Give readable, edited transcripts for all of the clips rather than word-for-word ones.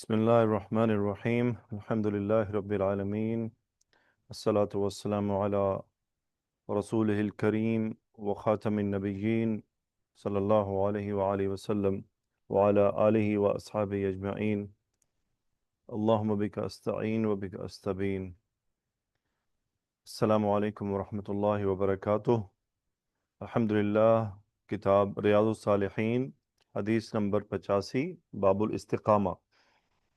بسم الله الرحمن الرحيم الحمد لله رب العالمين الصلاة والسلام على رسوله الكريم وخاتم النبيين صلى الله عليه وآله وسلم وعلى آله وأصحابه أجمعين اللهم بك أستعين وبك أستبين السلام عليكم ورحمة الله وبركاته الحمد لله کتاب ریاض الصالحین حدیث نمبر 85 باب الاستقامہ.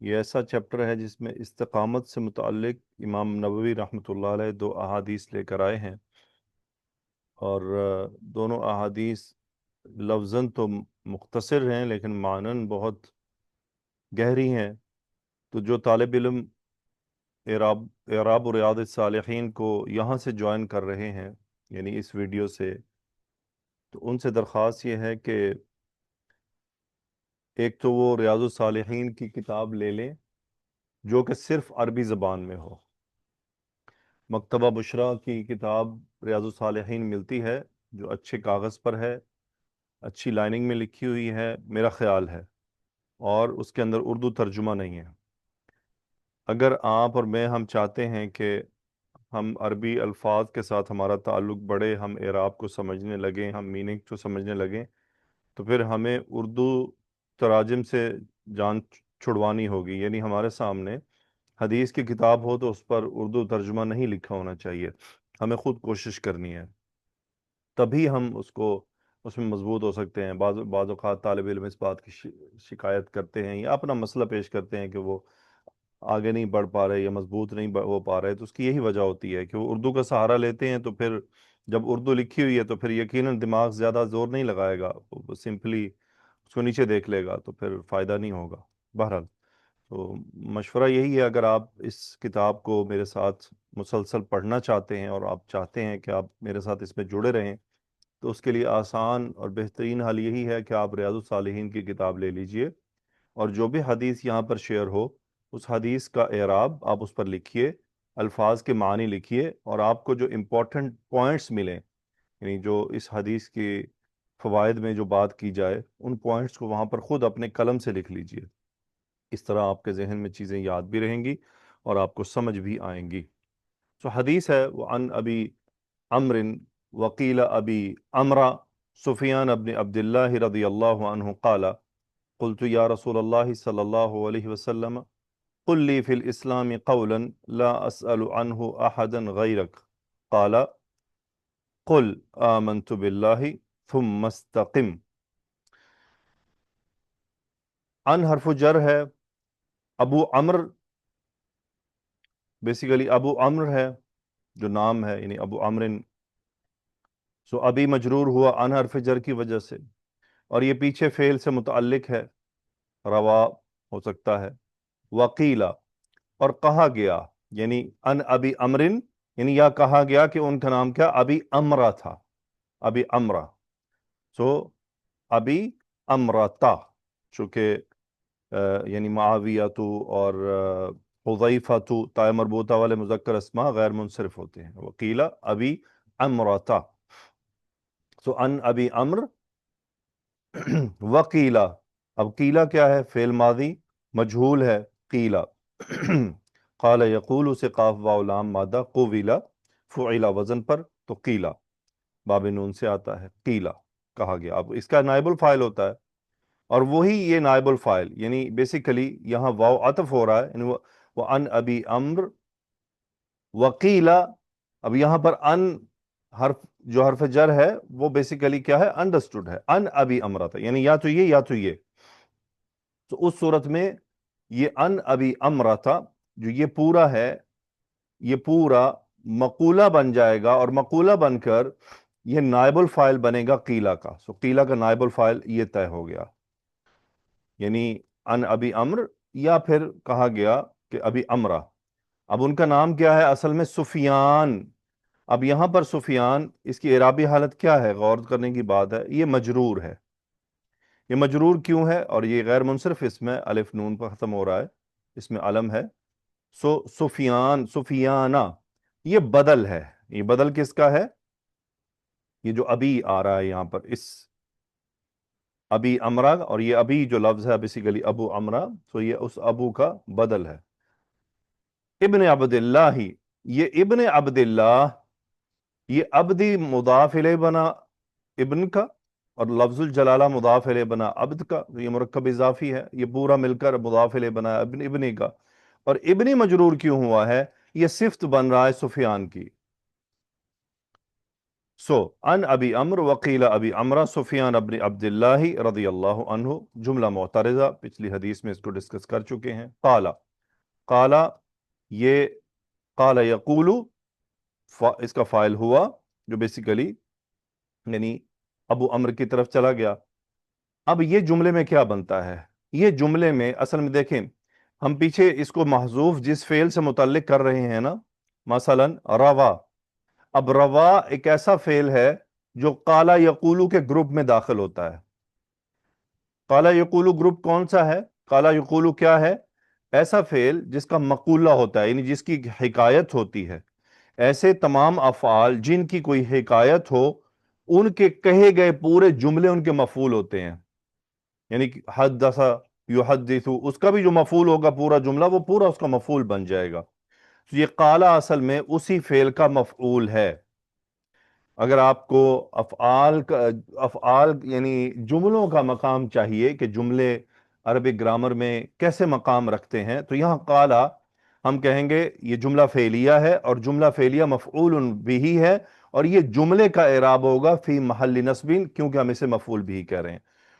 یہ ایسا چیپٹر ہے جس میں استقامت سے متعلق امام نووی رحمۃ اللہ علیہ 2 احادیث لے کر آئے ہیں، اور دونوں احادیث لفظاً تو مختصر ہیں لیکن معناً بہت گہری ہیں. تو جو طالب علم اعراب و ریاض الصالحین کو یہاں سے جوائن کر رہے ہیں، یعنی اس ویڈیو سے، تو ان سے درخواست یہ ہے کہ ایک تو وہ ریاض الصالحین کی کتاب لے لیں جو کہ صرف عربی زبان میں ہو. مکتبہ بشرا کی کتاب ریاض الصالحین ملتی ہے جو اچھے کاغذ پر ہے، اچھی لائننگ میں لکھی ہوئی ہے میرا خیال ہے، اور اس کے اندر اردو ترجمہ نہیں ہے. اگر آپ اور میں ہم چاہتے ہیں کہ ہم عربی الفاظ کے ساتھ ہمارا تعلق بڑھے، ہم اعراب کو سمجھنے لگیں، ہم میننگ کو سمجھنے لگیں، تو پھر ہمیں اردو تراجم سے جان چھڑوانی ہوگی. یعنی ہمارے سامنے حدیث کی کتاب ہو تو اس پر اردو ترجمہ نہیں لکھا ہونا چاہیے، ہمیں خود کوشش کرنی ہے، تبھی ہم اس میں مضبوط ہو سکتے ہیں. بعض اوقات طالب علم اس بات کی شکایت کرتے ہیں یا اپنا مسئلہ پیش کرتے ہیں کہ وہ آگے نہیں بڑھ پا رہے یا مضبوط نہیں ہو پا رہے، تو اس کی یہی وجہ ہوتی ہے کہ وہ اردو کا سہارا لیتے ہیں. تو پھر جب اردو لکھی ہوئی ہے تو پھر یقیناً دماغ زیادہ زور نہیں لگائے گا، وہ سمپلی اس کو نیچے دیکھ لے گا، تو پھر فائدہ نہیں ہوگا. بہرحال تو مشورہ یہی ہے، اگر آپ اس کتاب کو میرے ساتھ مسلسل پڑھنا چاہتے ہیں اور آپ چاہتے ہیں کہ آپ میرے ساتھ اس میں جڑے رہیں، تو اس کے لیے آسان اور بہترین حل یہی ہے کہ آپ ریاض الصالحین کی کتاب لے لیجئے، اور جو بھی حدیث یہاں پر شیئر ہو اس حدیث کا اعراب آپ اس پر لکھیے، الفاظ کے معنی لکھیے، اور آپ کو جو امپورٹنٹ پوائنٹس ملیں، یعنی جو اس حدیث کی فوائد میں جو بات کی جائے، ان پوائنٹس کو وہاں پر خود اپنے قلم سے لکھ لیجئے. اس طرح آپ کے ذہن میں چیزیں یاد بھی رہیں گی اور آپ کو سمجھ بھی آئیں گی. تو حدیث ہے وعن ابی عمر وقیل ابی عمرہ سفیان ابن عبد اللہ رضی اللہ عنہ قال قلت یا رسول اللہ صلی اللہ علیہ وسلم قل لی فی الاسلام قولا لا اسأل عنہ احدا غیرک قال قل آمنت باللہ ثم استقم. ان حرف جر ہے. ابو عمر بیسیکلی ابو عمر ہے جو نام ہے، یعنی ابو عمر. سو ابھی مجرور ہوا ان حرف جر کی وجہ سے، اور یہ پیچھے فعل سے متعلق ہے، روا ہو سکتا ہے. وقیلا، اور کہا گیا، یعنی ان ابی عمرن، یعنی یا کہا گیا کہ ان کا نام کیا ابی عمرہ تھا، ابی عمرہ. سو ابی عمرتا، چونکہ یعنی معاویہ تو اور حذیفہ تو تائے مربوطہ والے مذکر اسماء غیر منصرف ہوتے ہیں. وقیلا ابی عمرتا، سو ان ابی عمر. وقیلا، اب قیلا کیا ہے؟ فعل ماضی مجہول ہے. قیلا قال یقول سے قاف واو لام مادہ، قویلا فعیلا وزن پر، تو قیلا باب نون سے آتا ہے. قیلا کہا گیا. اب اس کا نائب الفاعل ہوتا ہے، اور وہی یہ نائب الفاعل، یعنی بیسیکلی یہاں واو عطف ہو رہا ہے، یعنی وَأَنْ أَبِي عَمْرٍ وَقِيلَ. اب یہاں پر ان حرف جو حرف جر ہے وہ بیسیکلی کیا ہے؟ انڈرسٹوڈ ہے. ان ابی امرتا، یعنی یا تو یہ یا تو یہ. تو اس صورت میں یہ ان ابی امرتا جو یہ پورا ہے، یہ پورا مقولہ بن جائے گا، اور مقولہ بن کر یہ نائب الفاعل بنے گا قیلہ کا. سو قیلہ کا نائب الفاعل یہ طے ہو گیا، یعنی ان ابی امر، یا پھر کہا گیا کہ ابی امرہ. اب ان کا نام کیا ہے اصل میں؟ سفیان. اب یہاں پر سفیان، اس کی اعرابی حالت کیا ہے؟ غور کرنے کی بات ہے. یہ مجرور ہے. یہ مجرور کیوں ہے؟ اور یہ غیر منصرف اسم ہے، الف نون پر ختم ہو رہا ہے، اس میں علم ہے. سو سفیان، سفیانہ، یہ بدل ہے. یہ بدل کس کا ہے؟ یہ جو ابھی آ رہا ہے یہاں پر، ابی امرا، اور یہ ابی جو لفظ ہے بیسیکلی ابو امرا، تو یہ اس ابو کا بدل ہے. ابن عبداللہ، یہ ابن عبداللہ، یہ عبدی مضاف الیہ بنا ابن کا، اور لفظ الجلالہ مضاف الیہ بنا عبد کا، تو یہ مرکب اضافی ہے، یہ پورا مل کر مضاف الیہ بنا ابنی کا. اور ابنی مجرور کیوں ہوا ہے؟ یہ صفت بن رہا ہے سفیان کی. ان ابی امر وقیل ابی امرہ سفیان ابن عبداللہ رضی اللہ عنہ، جملہ معترضہ، پچھلی حدیث میں اس کو ڈسکس کر چکے ہیں. قالا یہ قال یقول اس کا فائل ہوا، جو بیسیکلی یعنی ابو امر کی طرف چلا گیا. اب یہ جملے میں کیا بنتا ہے؟ یہ جملے میں اصل میں دیکھیں، ہم پیچھے اس کو محذوف جس فعل سے متعلق کر رہے ہیں نا، مثلا روا. اب روا ایک ایسا فعل ہے جو قالا یقولو کے گروپ میں داخل ہوتا ہے. قالا یقولو گروپ کون سا ہے؟ قالا یقولو کیا ہے؟ ایسا فعل جس کا مقولہ ہوتا ہے، یعنی جس کی حکایت ہوتی ہے. ایسے تمام افعال جن کی کوئی حکایت ہو، ان کے کہے گئے پورے جملے ان کے مفعول ہوتے ہیں. یعنی حدث یحدث، اس کا بھی جو مفعول ہوگا پورا جملہ، وہ پورا اس کا مفعول بن جائے گا. تو یہ قالا اصل میں اسی فعل کا مفعول ہے. اگر آپ کو افعال یعنی جملوں کا مقام چاہیے کہ جملے عربک گرامر میں کیسے مقام رکھتے ہیں، تو یہاں قالا ہم کہیں گے یہ جملہ فعلیہ ہے، اور جملہ فعلیہ مفعول بھی ہے، اور یہ جملے کا اعراب ہوگا فی محل نصب، کیونکہ ہم اسے مفعول بھی کہہ رہے ہیں.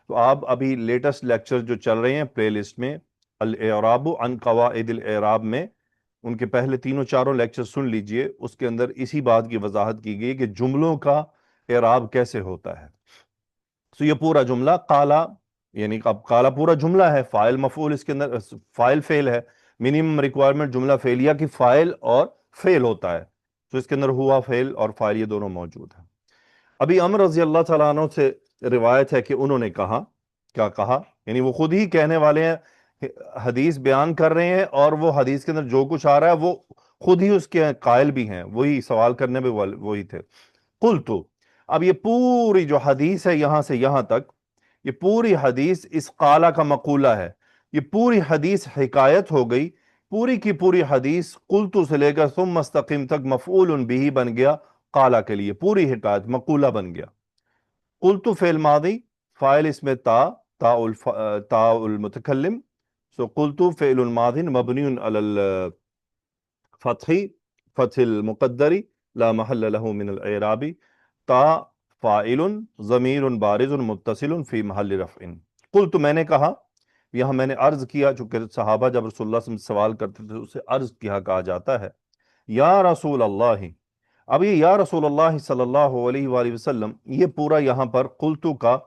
تو آپ ابھی لیٹسٹ لیکچر جو چل رہے ہیں پلے لسٹ میں، الاعراب عن قواعد الاعراب میں، ان کے پہلے تینوں چاروں لیکچر سن لیجئے. اس کے اندر اسی بات کی وضاحت کی گئی کہ جملوں کا اعراب کیسے ہوتا ہے. تو یہ پورا جملہ قالا، یعنی اب قالا پورا جملہ ہے، فائل مفعول اس کے اندر، فائل فعل ہے. منیمم ریکوائرمنٹ جملہ فعلیہ کی فائل اور فعل ہوتا ہے، تو اس کے اندر ہوا فعل اور فائل یہ دونوں موجود ہیں. ابھی عمر رضی اللہ تعالیٰ عنہ سے روایت ہے کہ انہوں نے کہا، کیا کہا؟ یعنی وہ خود ہی کہنے والے ہیں، حدیث بیان کر رہے ہیں، اور وہ حدیث کے اندر جو کچھ آ رہا ہے وہ خود ہی اس کے قائل بھی ہیں، وہی سوال کرنے میں وہی تھے. قلتو، اب یہ پوری جو حدیث ہے یہاں سے یہاں تک، یہ پوری حدیث اس قالہ کا مقولہ ہے. یہ پوری حدیث حکایت ہو گئی، پوری کی پوری حدیث قلتو سے لے کر ثم استقم تک مفعول بھی بن گیا قالہ کے لیے، پوری حکایت مقولہ بن گیا. قلتو فعل ماضی، فاعل اس میں تا المتکلم، سو قلتو فعل ماضی مبنی علی الفتح، فتح المقدر لا محل له من الاعراب، تا فاعل ضمیر بارز متصل فی محل رفع. قلت، میں نے کہا، یہاں میں نے عرض کیا، چونکہ صحابہ جب رسول اللہ صلی اللہ علیہ وسلم سوال کرتے تھے اسے عرض کیا کہا جاتا ہے. یا رسول اللہ، اب یہ یا رسول اللہ صلی اللہ علیہ وآلہ وسلم، یہ پورا یہاں پر قلتو کا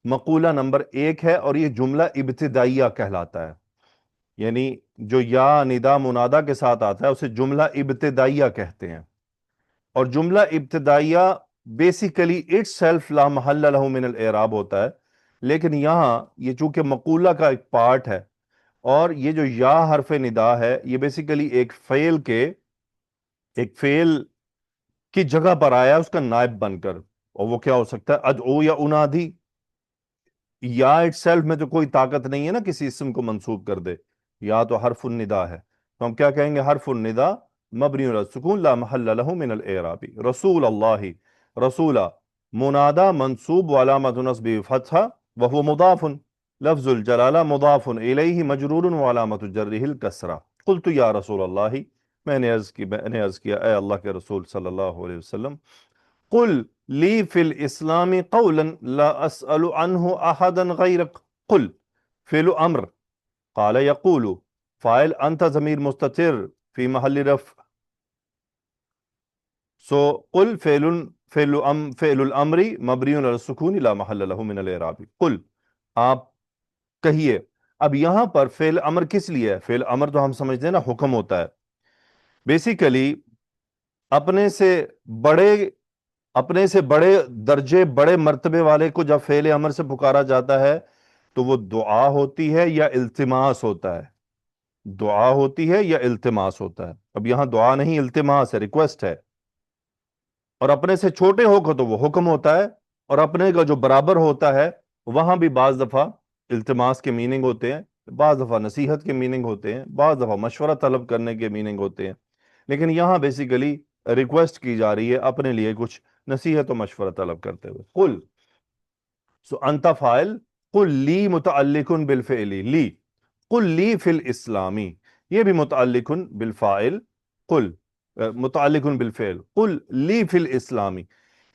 مقولہ نمبر 1 ہے، اور یہ جملہ ابتدائیہ کہلاتا ہے. یعنی جو یا ندا منادا کے ساتھ آتا ہے اسے جملہ ابتدائیہ کہتے ہیں. اور جملہ ابتدائیہ بیسیکلی اٹ سیلف لا محل لہ من الاعراب ہوتا ہے، لیکن یہاں یہ چونکہ مقولہ کا ایک پارٹ ہے، اور یہ جو یا حرف ندا ہے یہ بیسیکلی ایک فعل کی جگہ پر آیا اس کا نائب بن کر. اور وہ کیا ہو سکتا ہے؟ ادعو یا انادی. یا اٹ سیلف میں تو کوئی طاقت نہیں ہے نا کسی اسم کو منسوب کر دے، یا تو حرف الندا ہے. تو ہم کیا کہیں گے؟ حرف الندا مبنی علی السکون لا محل لہ من الاعراب. رسول اللہ، رسولہ منادا منصوب وعلامت نصب فتحہ وہو مضاف، لفظ الجلالہ مضاف الیہ مجرور وعلامت جرہ الکسرہ. قلت یا رسول اللہ، میں نے عرض کیا اے اللہ کے رسول صلی اللہ علیہ وسلم، قل لی فی الاسلام قولا لا اسأل عنہ احدا غیرک. قل فعل امر، قال یقول، فاعل انت ضمیر مستتر فی محل رفع. سو قل فعل الامر مبنی علی السکون لا محل لہ من الاعراب. قل، آپ کہیے. اب یہاں پر فعل امر کس لیے ہے؟ فعل امر تو ہم سمجھتے ہیں نا حکم ہوتا ہے. بیسیکلی اپنے سے بڑے درجے، بڑے مرتبے والے کو جب فعل امر سے پکارا جاتا ہے تو وہ دعا ہوتی ہے یا التماس ہوتا ہے؟ دعا ہوتی ہے یا التماس ہوتا ہے؟ اب یہاں دعا نہیں، التماس ہے، ریکویسٹ ہے. اور اپنے سے چھوٹے ہو کر تو وہ حکم ہوتا ہے، اور اپنے کا جو برابر ہوتا ہے وہاں بھی بعض دفعہ التماس کے میننگ ہوتے ہیں، بعض دفعہ نصیحت کے میننگ ہوتے ہیں، بعض دفعہ مشورہ طلب کرنے کے میننگ ہوتے ہیں، لیکن یہاں بیسیکلی ریکویسٹ کی جا رہی ہے اپنے لیے کچھ نصیحت و مشورہ طلب کرتے ہوئے. قل، سو انت فائل، قل لی متعلق بالفعل لی، قل لی فی الاسلامی، یہ بھی متعلق بالفاعل، قل متعلق بالفعل، قل لی فی الاسلامی،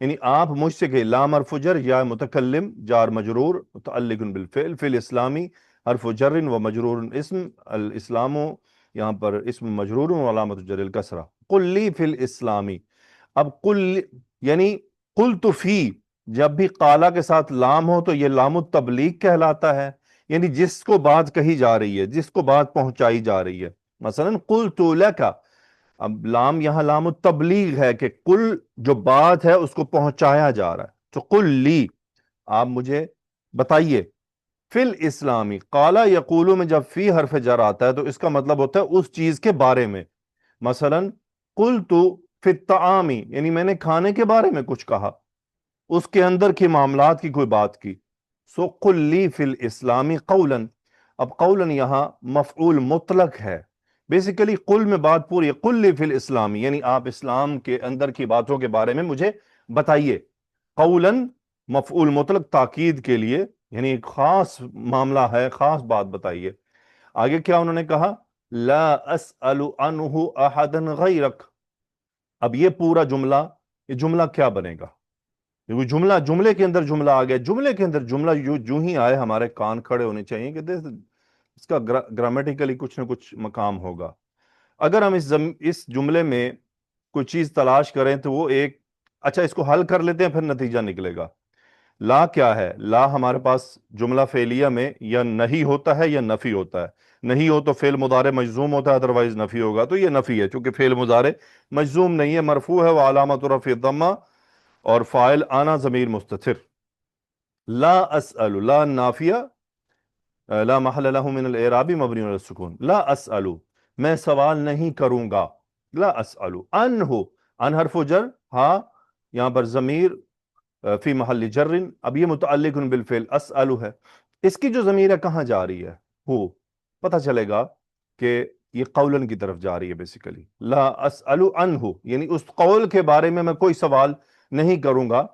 یعنی آپ مجھ سے کہ لام حرف جر یا متکلم جار مجرور متعلق بالفعل، فی الاسلامی حرف جر و مجرور اسم، الاسلام یہاں پر اسم مجرور و علامت جر الکسرہ، قل لی فی الاسلامی. اب قل یعنی قلت فی، جب بھی قالا کے ساتھ لام ہو تو یہ لام التبلیغ کہلاتا ہے، یعنی جس کو بات کہی جا رہی ہے، جس کو بات پہنچائی جا رہی ہے. مثلا قلت لک، اب لام یہاں لام التبلیغ ہے کہ کل جو بات ہے اس کو پہنچایا جا رہا ہے. تو قل لی، آپ مجھے بتائیے. فی الاسلامی، قالا یقولو میں جب فی حرف جر آتا ہے تو اس کا مطلب ہوتا ہے اس چیز کے بارے میں. مثلا قلت فی الطعام، یعنی میں نے کھانے کے بارے میں کچھ کہا، اس کے اندر کے معاملات کی کوئی بات کی. سو قل لی فی الاسلامی قولا، اب قولا یہاں مفعول مطلق ہے. بیسیکلی قل میں بات پوری ہے، قل لی فی الاسلامی یعنی آپ اسلام کے اندر کی باتوں کے بارے میں مجھے بتائیے. قولا مفعول مطلق تاکید کے لیے، یعنی ایک خاص معاملہ ہے، خاص بات بتائیے. آگے کیا انہوں نے کہا؟ لا اسأل عنہ احدا غیرک. اب یہ پورا جملہ، یہ جملہ کیا بنے گا؟ جملے کے اندر جملہ آ گیا، جملے کے اندر جملہ جو ہی آئے ہمارے کان کھڑے ہونے چاہیے کہ اس کا گرامیٹیکلی کچھ نہ کچھ مقام ہوگا. اگر ہم اس جملے میں کوئی چیز تلاش کریں تو وہ ایک، اچھا اس کو حل کر لیتے ہیں پھر نتیجہ نکلے گا. لا کیا ہے؟ لا ہمارے پاس جملہ فعلیہ میں یا نہیں ہوتا ہے یا نفی ہوتا ہے. نہیں ہو تو فعل مضارع مجزوم ہوتا ہے، ادروائز نفی ہوگا، تو یہ نفی ہے چونکہ فعل مضارع مجزوم نہیں ہے، مرفوع ہے، وعلامۃ رفعہ ضمہ، اور فاعل آنا ضمیر مستتر. لا اسأل، لا نافیہ لا محل له من الاعراب مبنی علی السکون. لا اسأل، میں سوال نہیں کروں گا. لا اسأل عنہ، ان حرف جر، ہاں یہاں پر ضمیر فی محل جر، اب یہ متعلق بالفعل اسأل ہے. اس کی جو ضمیر ہے کہاں جا رہی ہے؟ ہو، پتہ چلے گا کہ یہ قولن کی طرف جا رہی ہے بیسیکلی. لا اسأل عنہ یعنی اس قول کے بارے میں کوئی سوال نہیں کروں گا.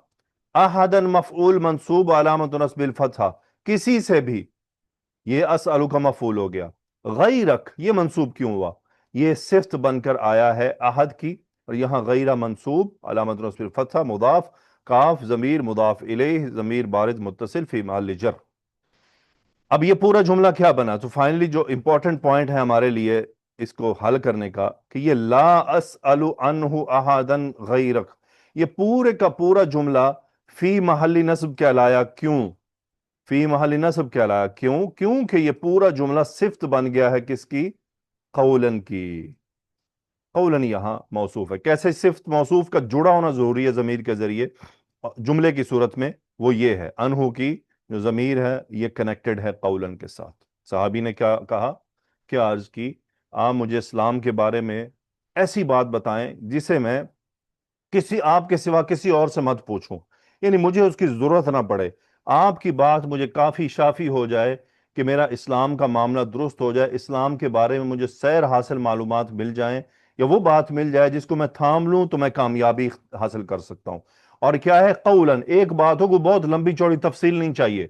احدا مفعول منصوب علامت نصب الفتحہ، کسی سے بھی، یہ اسألو کا مفعول ہو گیا. غیرک، یہ منصوب کیوں ہوا؟ یہ صفت بن کر آیا ہے احد کی، اور یہاں غیرہ منصوب علامت نصب الفتحہ، مضاف، کاف ضمیر مضاف الیہ، ضمیر بارد متصل فی محل جر. اب یہ پورا جملہ کیا بنا؟ تو فائنلی جو امپورٹنٹ پوائنٹ ہے ہمارے لیے اس کو حل کرنے کا کہ یہ لا اسأل عنہ احدا غیرک، یہ پورے کا پورا جملہ فی محل نصب کہلایا. کیوں فی محل نصب کہلایا؟ کیونکہ یہ پورا جملہ صفت بن گیا ہے کس کی؟ قولن کی. قولن یہاں موصوف ہے. کیسے صفت موصوف کا جڑا ہونا ضروری ہے ضمیر کے ذریعے جملے کی صورت میں؟ وہ یہ ہے، انہو کی جو ضمیر ہے یہ کنیکٹڈ ہے قولن کے ساتھ. صحابی نے کیا کہا، کیا عرض کی؟ آپ مجھے اسلام کے بارے میں ایسی بات بتائیں جسے میں آپ کے سوا کسی اور سے مت پوچھوں، یعنی مجھے اس کی ضرورت نہ پڑے، آپ کی بات مجھے کافی شافی ہو جائے کہ میرا اسلام کا معاملہ درست ہو جائے، اسلام کے بارے میں مجھے سیر حاصل معلومات مل جائیں، یا وہ بات مل جائے جس کو میں تھام لوں تو میں کامیابی حاصل کر سکتا ہوں. اور کیا ہے؟ قولن، ایک بات ہو، کو بہت لمبی چوڑی تفصیل نہیں چاہیے،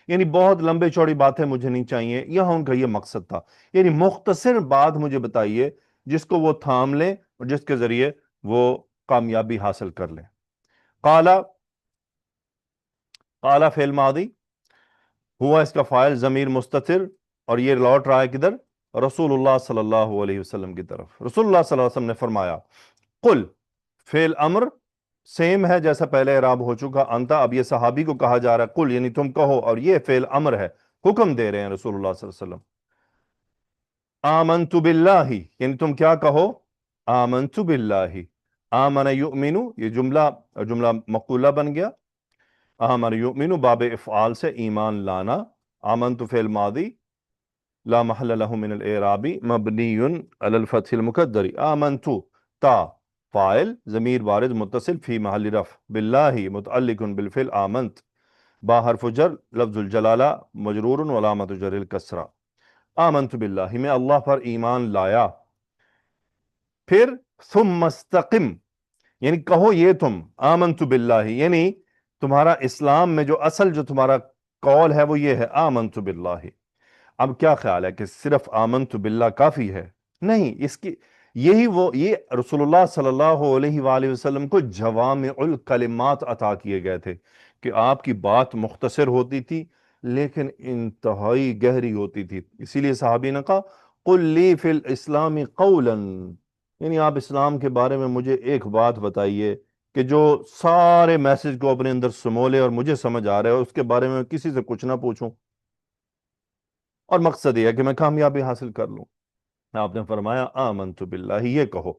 یعنی بہت لمبے چوڑی باتیں مجھے نہیں چاہیے. یہاں ان کا یہ مقصد تھا، یعنی مختصر بات مجھے بتائیے جس کو وہ تھام لیں اور جس کے ذریعے وہ کامیابی حاصل کر لیں. قالا، قالا فعل ماضی، ہوا اس کا فاعل ضمیر مستتر، اور یہ لوٹ رہا ہے کدھر؟ رسول اللہ صلی اللہ علیہ وسلم کی طرف. رسول اللہ صلی اللہ علیہ وسلم نے فرمایا. قل فعل امر سیم ہے جیسا پہلے اعراب ہو چکا انتا، اب یہ صحابی کو کہا جا رہا ہے قل یعنی تم کہو، اور یہ فعل امر ہے، حکم دے رہے ہیں رسول اللہ صلی اللہ علیہ وسلم. آمنت باللہ یعنی تم کیا کہو؟ آمنت باللہ. آمن یؤمن، یہ جملہ مقولہ بن گیا. آمن یؤمن باب افعال سے ایمان لانا. آمنت فعل ماضی لا محل له من الاعراب مبنی علی الفتح المقدر. آمنت تا فاعل ضمیر بارد متصل فی محل رفع، باللہ متعلق بالفعل آمنت. با حرف جر لفظ الجلالہ مجرور علامت جر الکسرہ. آمنت باللہ میں اللہ پر ایمان لایا. پھر ثم استقم یعنی کہو یہ تم آمنت باللہ یعنی تمہارا اسلام میں جو اصل جو تمہارا قول ہے وہ یہ ہے آمنت باللہ. اب کیا خیال ہے کہ صرف آمنت باللہ کافی ہے؟ نہیں، اس کی یہ رسول اللہ صلی اللہ علیہ وآلہ وسلم کو جوامع الکلمات عطا کیے گئے تھے کہ آپ کی بات مختصر ہوتی تھی لیکن انتہائی گہری ہوتی تھی. اسی لیے صحابی نے کہا قل لی فی الاسلام قولا، یعنی آپ اسلام کے بارے میں مجھے ایک بات بتائیے کہ جو سارے میسج کو اپنے اندر سمولے اور مجھے سمجھ آ رہا ہے، اس کے بارے میں کسی سے کچھ نہ پوچھوں اور مقصد یہ ہے کہ میں کامیابی حاصل کر لوں. آپ نے فرمایا آمنت باللہ یہ کہو.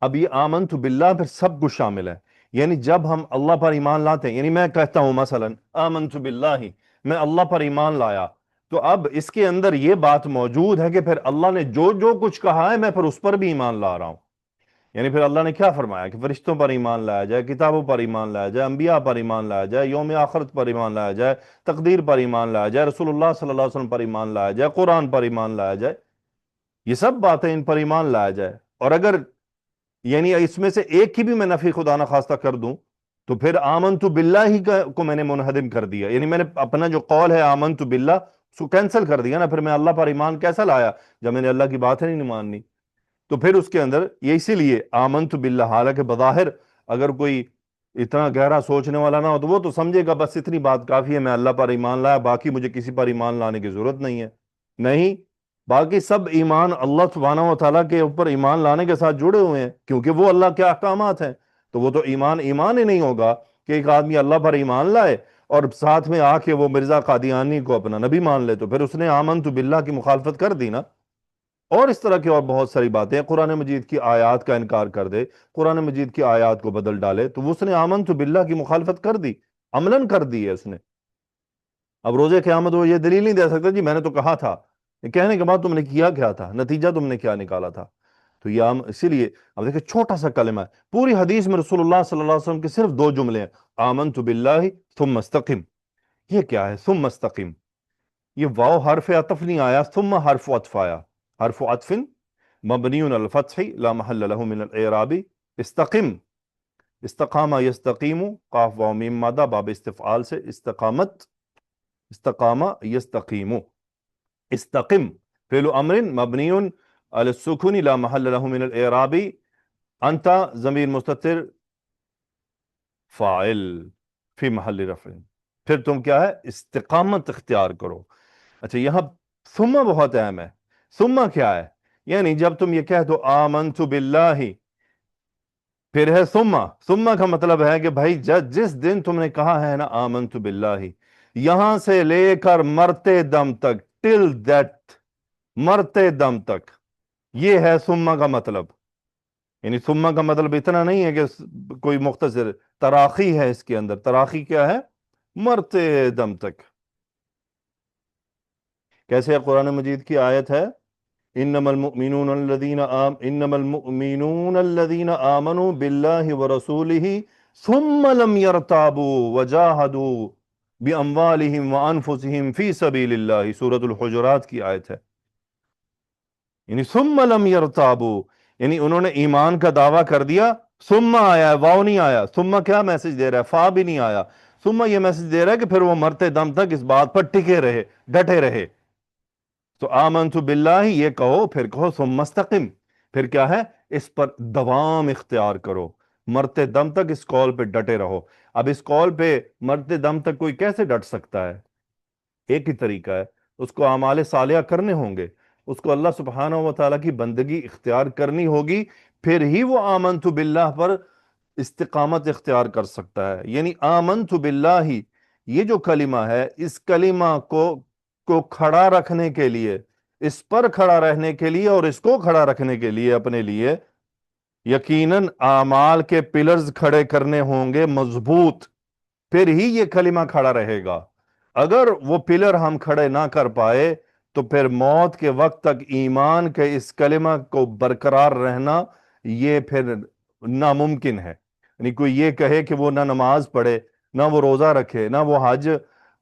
اب یہ آمنت باللہ پھر سب کچھ شامل ہے. یعنی جب ہم اللہ پر ایمان لاتے ہیں، یعنی میں کہتا ہوں مثلا آمنت باللہ میں اللہ پر ایمان لایا، تو اب اس کے اندر یہ بات موجود ہے کہ پھر اللہ نے جو جو کچھ کہا ہے میں پھر اس پر بھی ایمان لا رہا ہوں. یعنی پھر اللہ نے کیا فرمایا کہ فرشتوں پر ایمان لایا جائے، کتابوں پر ایمان لایا جائے، انبیاء پر ایمان لایا جائے، یوم آخرت پر ایمان لایا جائے، تقدیر پر ایمان لایا جائے، رسول اللہ صلی اللہ علیہ وسلم پر ایمان لایا جائے، قرآن پر ایمان لایا جائے. یہ سب باتیں ان پر ایمان لایا جائے. اور اگر یعنی اس میں سے ایک کی بھی میں نفی خدا نہ خواستہ کر دوں تو پھر آمنت باللہ کو میں نے منہدم کر دیا. یعنی میں نے اپنا جو قول ہے آمنت باللہ اس کو کینسل کر دیا نا. پھر میں اللہ پر ایمان کیسا لایا جب میں نے اللہ کی باتیں نہیں ماننی؟ تو پھر اس کے اندر یہ اسی لیے آمنت باللہ، حالانکہ بظاہر اگر کوئی اتنا گہرا سوچنے والا نہ ہو تو وہ تو سمجھے گا بس اتنی بات کافی ہے، میں اللہ پر ایمان لایا، باقی مجھے کسی پر ایمان لانے کی ضرورت نہیں ہے. نہیں، باقی سب ایمان اللہ سبحانہ و تعالیٰ کے اوپر ایمان لانے کے ساتھ جڑے ہوئے ہیں، کیونکہ وہ اللہ کے احکامات ہیں. تو وہ تو ایمان ہی نہیں ہوگا کہ ایک آدمی اللہ پر ایمان لائے اور ساتھ میں آ کے وہ مرزا قادیانی کو اپنا نبی مان لے، تو پھر اس نے آمنت باللہ کی مخالفت کر دی نا. اور اس طرح کی اور بہت ساری باتیں ہیں. قرآن مجید کی آیات کا انکار کر دے، قرآن مجید کی آیات کو بدل ڈالے، تو اس نے آمنت باللہ کی مخالفت کر دی، عملاً کر دی ہے اس نے. اب روزے قیامت وہ یہ دلیل نہیں دے سکتا جی میں نے تو کہا تھا. کہنے کے بعد تم نے کیا کیا تھا، نتیجہ تم نے کیا نکالا تھا؟ تو یہ اسی لیے اب دیکھیں چھوٹا سا کلمہ ہے، پوری حدیث میں رسول اللہ صلی اللہ علیہ وسلم کے صرف 2 جملے ہیں، آمنت باللہ ثم استقم. یہ کیا ہے ثم استقم؟ یہ واو حرف عطف نہیں آیا، ثم حرف عطف آیا. حرف عطف مبنی علی الفتح لا محل له من الاعراب. استقم، استقام یستقیم، قاف واو میم مادہ باب استفعال سے استقامت، استقام یستقیم. استقم فعل امر مبنی علی السکون لا محل له من الاعراب. انت ضمیر مستتر فاعل فی محل رفع. پھر تم کیا ہے استقامت اختیار کرو. اچھا یہاں ثم بہت اہم ہے. ثم کیا ہے؟ یعنی جب تم یہ کہہ دو آمنت باللہ پھر ہے ثم کا مطلب ہے کہ بھائی جس دن تم نے کہا ہے نا آمنت باللہ، یہاں سے لے کر مرتے دم تک، ٹل دیٹ، مرتے دم تک، یہ ہے ثم کا مطلب. یعنی ثم کا مطلب اتنا نہیں ہے کہ کوئی مختصر تراخی ہے اس کے اندر. تراخی کیا ہے؟ مرتے دم تک. کیسے قرآن مجید کی آیت ہے انما المؤمنون الذین آمنوا باللہ ورسولہ ثم لم يرتابوا وجاہدوا باموالہم وانفسہم فی سبیل اللہ. سورۃ الحجرات کی آیت ہے. یعنی ثم لم يرتابوا یعنی انہوں نے ایمان کا دعویٰ کر دیا، ثم آیا ہے، واو نہیں آیا. ثم کیا میسج دے رہا ہے؟ فا بھی نہیں آیا. ثم یہ میسج دے رہا ہے کہ پھر وہ مرتے دم تک اس بات پر ٹکے رہے، ڈٹے رہے. تو آمنت باللہ یہ کہو، پھر کہو ثم استقم. پھر کیا ہے؟ اس پر دوام اختیار کرو، مرتے دم تک اس کال پہ ڈٹے رہو. اب اس کال پہ مرتے دم تک کوئی کیسے ڈٹ سکتا ہے؟ ایک ہی طریقہ ہے، اس کو اعمال صالحہ کرنے ہوں گے، اس کو اللہ سبحانہ و تعالیٰ کی بندگی اختیار کرنی ہوگی، پھر ہی وہ آمنت باللہ پر استقامت اختیار کر سکتا ہے. یعنی آمنت باللہ یہ جو کلمہ ہے، اس کلمہ کو کھڑا رکھنے کے لیے، اس پر کھڑا رہنے کے لیے اور اس کو کھڑا رکھنے کے لیے اپنے لیے یقیناً اعمال کے پلرز کھڑے کرنے ہوں گے مضبوط، پھر ہی یہ کلمہ کھڑا رہے گا. اگر وہ پلر ہم کھڑے نہ کر پائے تو پھر موت کے وقت تک ایمان کے اس کلمہ کو برقرار رہنا یہ پھر ناممکن ہے. یعنی کوئی یہ کہے کہ وہ نہ نماز پڑھے، نہ وہ روزہ رکھے، نہ وہ حج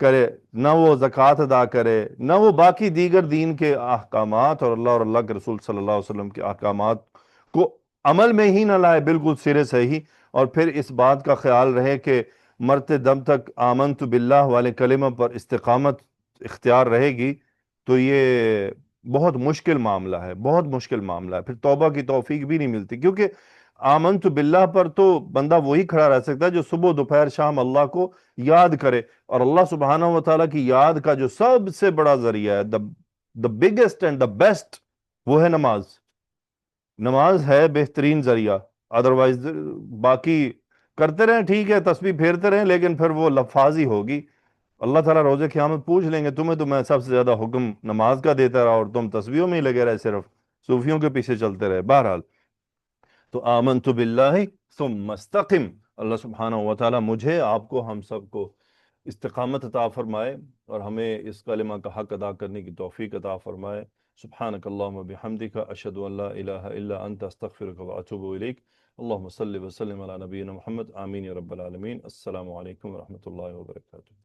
کرے، نہ وہ زکوٰۃ ادا کرے، نہ وہ باقی دیگر دین کے احکامات اور اللہ کے رسول صلی اللہ علیہ وسلم کے احکامات کو عمل میں ہی نہ لائے بالکل سرے سے ہی، اور پھر اس بات کا خیال رہے کہ مرتے دم تک آمنت باللہ والے کلمہ پر استقامت اختیار رہے گی، تو یہ بہت مشکل معاملہ ہے، بہت مشکل معاملہ ہے، پھر توبہ کی توفیق بھی نہیں ملتی، کیونکہ آمنت باللہ پر تو بندہ وہی کھڑا رہ سکتا ہے جو صبح دوپہر شام اللہ کو یاد کرے، اور اللہ سبحانہ و تعالیٰ کی یاد کا جو سب سے بڑا ذریعہ ہے، the biggest and the best، وہ ہے نماز۔ نماز ہے بہترین ذریعہ، ادروائز باقی کرتے رہیں ٹھیک ہے، تسبیح پھیرتے رہیں، لیکن پھر وہ لفاظی ہوگی۔ اللہ تعالیٰ روز قیامت پوچھ لیں گے تمہیں تو میں سب سے زیادہ حکم نماز کا دیتا رہا اور تم تسبیحوں میں ہی لگے رہے، صرف صوفیوں کے پیچھے چلتے رہے۔ بہرحال تو آمنت باللہ ثم استقم، اللہ سبحانہ و تعالیٰ مجھے، آپ کو، ہم سب کو استقامت عطا فرمائے اور ہمیں اس کلمہ کا حق ادا کرنے کی توفیق عطا فرمائے۔ سبحانک اللہم و بحمدک، اشہد ان لا الہ الا انت، استغفرک و اتوب الیک۔ اللہم صلی وسلم علی نبینا محمد، آمین یا رب العالمین۔ السلام علیکم ورحمۃ اللہ وبرکاتہ۔